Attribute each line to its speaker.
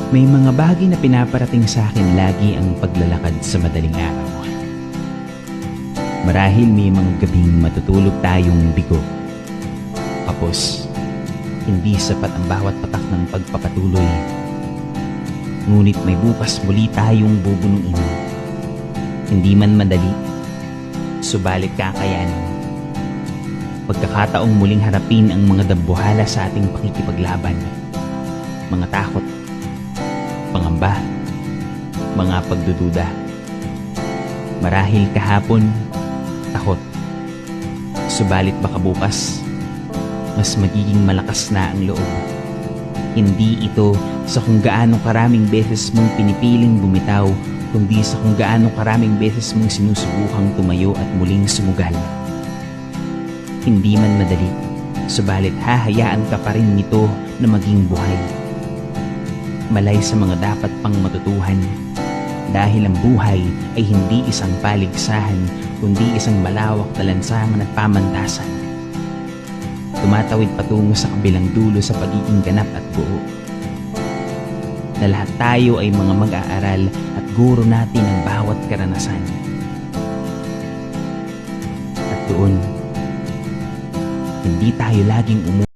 Speaker 1: May mga bagay na pinaparating sa akin lagi ang paglalakad sa madaling araw. Marahil may mga gabing matutulog tayong bigo. Kapos, hindi sapat ang bawat patak ng pagpapatuloy. Ngunit may bukas muli tayong bubunuin. Hindi man madali, subalit kakayanin. Pagkakataong muling harapin ang mga dambuhala sa ating pakikipaglaban. Mga takot, pangamba, mga pagdududa. Marahil kahapon, takot. Subalit baka bukas, mas magiging malakas na ang loob. Hindi ito sa kung gaano karaming beses mong pinipiling bumitaw, kundi sa kung gaano karaming beses mong sinusubukang tumayo at muling sumugal. Hindi man madali, subalit hahayaan ka pa rin nito na maging buhay. Malay sa mga dapat pang matutuhan, dahil ang buhay ay hindi isang paligsahan, kundi isang malawak na lansangan at pamantasan. Tumatawid patungo sa kabilang dulo sa pagiging ganap at buo. Na lahat tayo ay mga mag-aaral at guro natin ang bawat karanasan. At doon, hindi tayo laging